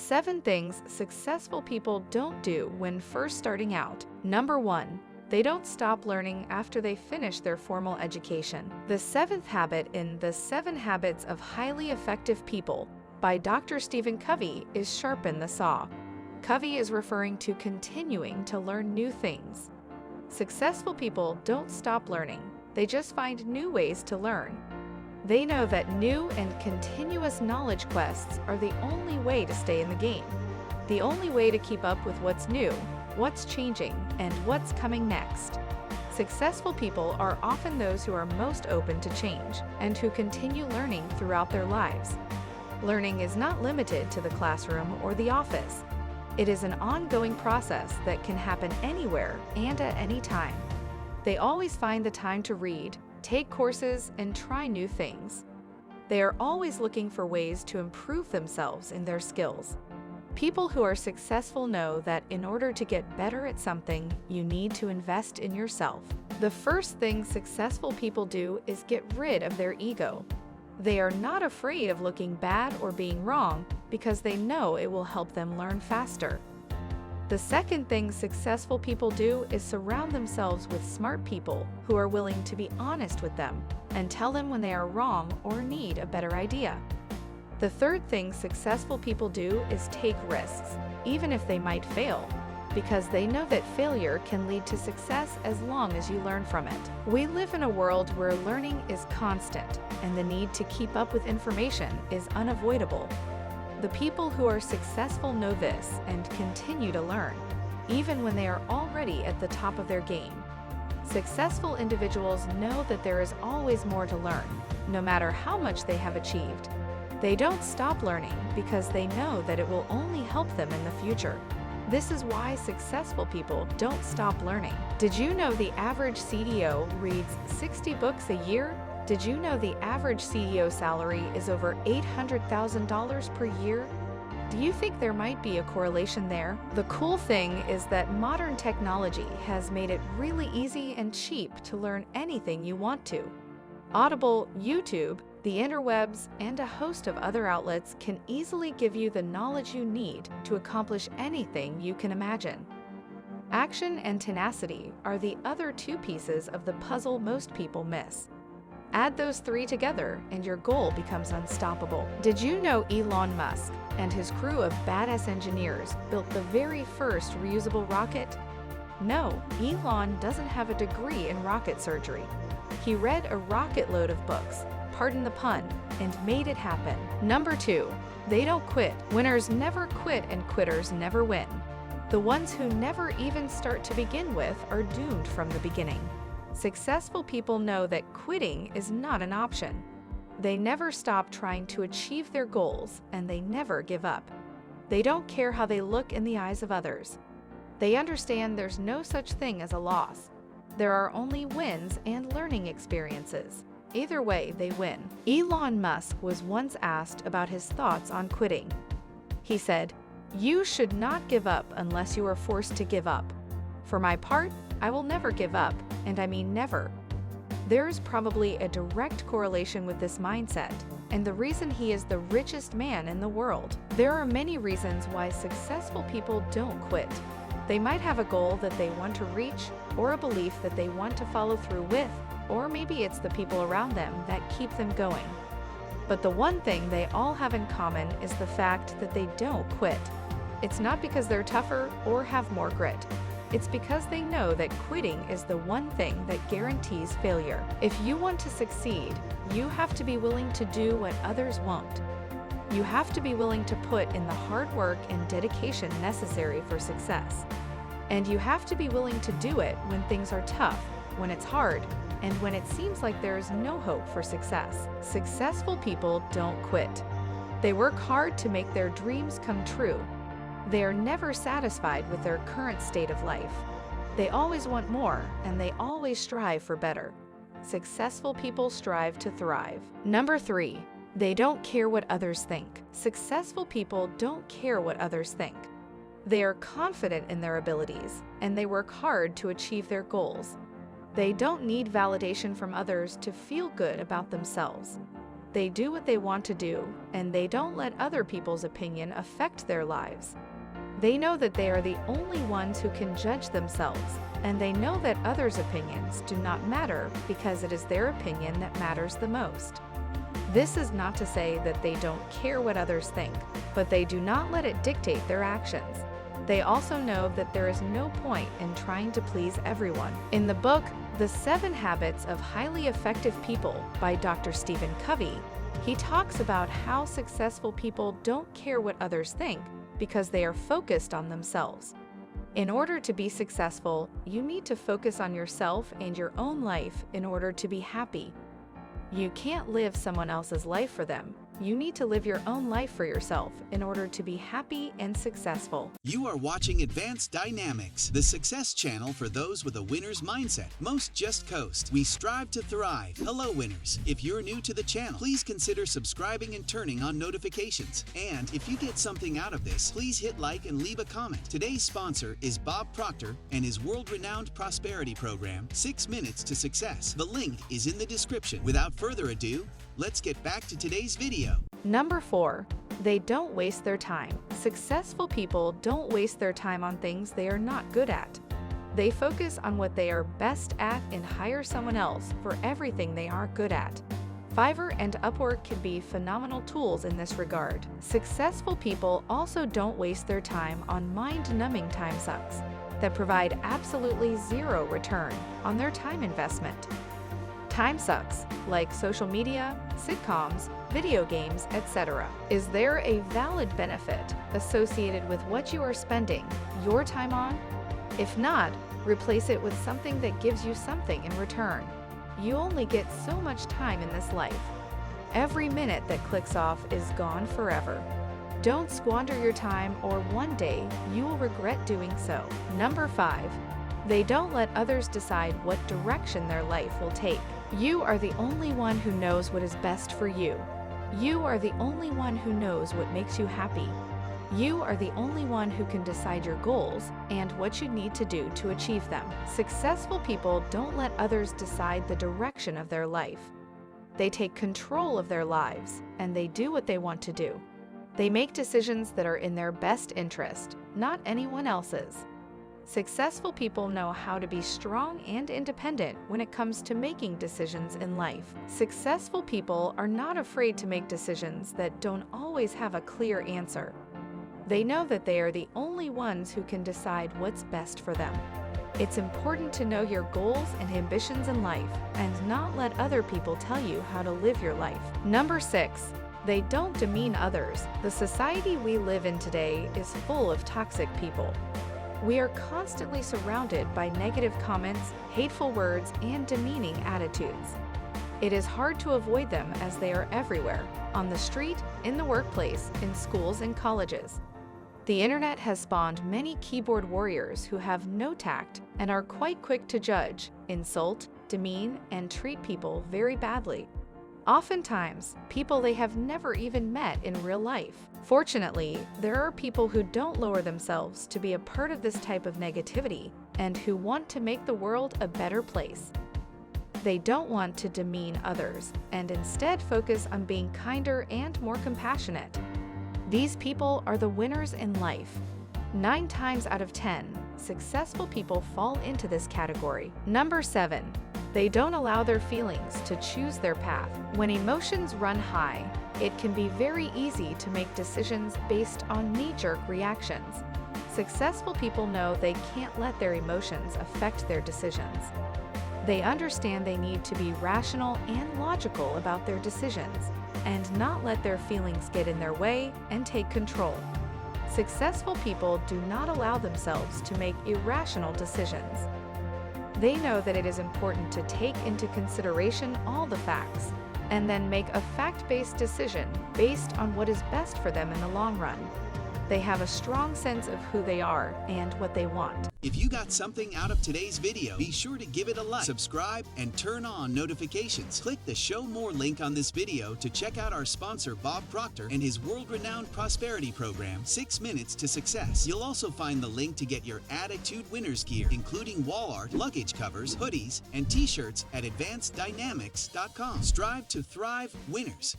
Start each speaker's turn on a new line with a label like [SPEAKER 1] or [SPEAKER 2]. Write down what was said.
[SPEAKER 1] 7 things successful people don't do when first starting out. Number 1. They don't stop learning after they finish their formal education. The 7th habit in The 7 Habits of Highly Effective People by Dr. Stephen Covey is sharpen the saw. Covey is referring to continuing to learn new things. Successful people don't stop learning, they just find new ways to learn. They know that new and continuous knowledge quests are the only way to stay in the game, the only way to keep up with what's new, what's changing, and what's coming next. Successful people are often those who are most open to change and who continue learning throughout their lives. Learning is not limited to the classroom or the office. It is an ongoing process that can happen anywhere and at any time. They always find the time to read, take courses, and try new things. They are always looking for ways to improve themselves in their skills. People who are successful know that in order to get better at something, you need to invest in yourself. The first thing successful people do is get rid of their ego. They are not afraid of looking bad or being wrong because they know it will help them learn faster. The second thing successful people do is surround themselves with smart people who are willing to be honest with them and tell them when they are wrong or need a better idea. The third thing successful people do is take risks, even if they might fail, because they know that failure can lead to success as long as you learn from it. We live in a world where learning is constant, and the need to keep up with information is unavoidable. The people who are successful know this and continue to learn, even when they are already at the top of their game. Successful individuals know that there is always more to learn, no matter how much they have achieved. They don't stop learning because they know that it will only help them in the future. This is why successful people don't stop learning. Did you know the average CDO reads 60 books a year? Did you know the average CEO salary is over $800,000 per year? Do you think there might be a correlation there? The cool thing is that modern technology has made it really easy and cheap to learn anything you want to. Audible, YouTube, the interwebs, and a host of other outlets can easily give you the knowledge you need to accomplish anything you can imagine. Action and tenacity are the other 2 pieces of the puzzle most people miss. Add those 3 together and your goal becomes unstoppable. Did you know Elon Musk and his crew of badass engineers built the very first reusable rocket? No, Elon doesn't have a degree in rocket surgery. He read a rocket load of books, pardon the pun, and made it happen. Number 2, they don't quit. Winners never quit and quitters never win. The ones who never even start to begin with are doomed from the beginning. Successful people know that quitting is not an option. They never stop trying to achieve their goals, and they never give up. They don't care how they look in the eyes of others. They understand there's no such thing as a loss. There are only wins and learning experiences. Either way, they win. Elon Musk was once asked about his thoughts on quitting. He said, "You should not give up unless you are forced to give up. For my part, I will never give up, and I mean never." There is probably a direct correlation with this mindset, and the reason he is the richest man in the world. There are many reasons why successful people don't quit. They might have a goal that they want to reach, or a belief that they want to follow through with, or maybe it's the people around them that keep them going. But the one thing they all have in common is the fact that they don't quit. It's not because they're tougher or have more grit. It's because they know that quitting is the one thing that guarantees failure. If you want to succeed, you have to be willing to do what others won't. You have to be willing to put in the hard work and dedication necessary for success. And you have to be willing to do it when things are tough, when it's hard, and when it seems like there is no hope for success. Successful people don't quit. They work hard to make their dreams come true. They are never satisfied with their current state of life. They always want more, and they always strive for better. Successful people strive to thrive. Number 3, they don't care what others think. Successful people don't care what others think. They are confident in their abilities, and they work hard to achieve their goals. They don't need validation from others to feel good about themselves. They do what they want to do, and they don't let other people's opinion affect their lives. They know that they are the only ones who can judge themselves, and they know that others' opinions do not matter because it is their opinion that matters the most. This is not to say that they don't care what others think, but they do not let it dictate their actions. They also know that there is no point in trying to please everyone. In the book, The 7 Habits of Highly Effective People by Dr. Stephen Covey, he talks about how successful people don't care what others think because they are focused on themselves. In order to be successful, you need to focus on yourself and your own life in order to be happy. You can't live someone else's life for them. You need to live your own life for yourself in order to be happy and successful.
[SPEAKER 2] You are watching Advance Dynamix, the success channel for those with a winner's mindset. Most just coast. We strive to thrive. Hello, winners. If you're new to the channel, please consider subscribing and turning on notifications. And if you get something out of this, please hit like and leave a comment. Today's sponsor is Bob Proctor and his world-renowned prosperity program, 6 Minutes to Success. The link is in the description. Without further ado, let's get back to today's video.
[SPEAKER 1] Number 4. They don't waste their time. Successful people don't waste their time on things they are not good at. They focus on what they are best at and hire someone else for everything they are good at. Fiverr and Upwork can be phenomenal tools in this regard. Successful people also don't waste their time on mind-numbing time sucks that provide absolutely zero return on their time investment. Time sucks, like social media, sitcoms, video games, etc. Is there a valid benefit associated with what you are spending your time on? If not, replace it with something that gives you something in return. You only get so much time in this life. Every minute that clicks off is gone forever. Don't squander your time, or one day you will regret doing so. Number 5. They don't let others decide what direction their life will take. You are the only one who knows what is best for you. You are the only one who knows what makes you happy. You are the only one who can decide your goals and what you need to do to achieve them. Successful people don't let others decide the direction of their life. They take control of their lives, and they do what they want to do. They make decisions that are in their best interest, not anyone else's. Successful people know how to be strong and independent when it comes to making decisions in life. Successful people are not afraid to make decisions that don't always have a clear answer. They know that they are the only ones who can decide what's best for them. It's important to know your goals and ambitions in life and not let other people tell you how to live your life. Number 6. They don't demean others. The society we live in today is full of toxic people. We are constantly surrounded by negative comments, hateful words, and demeaning attitudes. It is hard to avoid them as they are everywhere, on the street, in the workplace, in schools and colleges. The internet has spawned many keyboard warriors who have no tact and are quite quick to judge, insult, demean, and treat people very badly. Oftentimes, people they have never even met in real life. Fortunately, there are people who don't lower themselves to be a part of this type of negativity and who want to make the world a better place. They don't want to demean others and instead focus on being kinder and more compassionate. These people are the winners in life. 9 times out of 10, successful people fall into this category. Number 7. They don't allow their feelings to choose their path. When emotions run high, it can be very easy to make decisions based on knee-jerk reactions. Successful people know they can't let their emotions affect their decisions. They understand they need to be rational and logical about their decisions and not let their feelings get in their way and take control. Successful people do not allow themselves to make irrational decisions. They know that it is important to take into consideration all the facts and then make a fact-based decision based on what is best for them in the long run. They have a strong sense of who they are and what they want.
[SPEAKER 2] If you got something out of today's video, be sure to give it a like, subscribe, and turn on notifications. Click the Show More link on this video to check out our sponsor Bob Proctor and his world-renowned prosperity program, 6 Minutes to Success. You'll also find the link to get your Attitude Winners gear, including wall art, luggage covers, hoodies, and t-shirts at AdvanceDynamix.com. Strive to thrive, winners.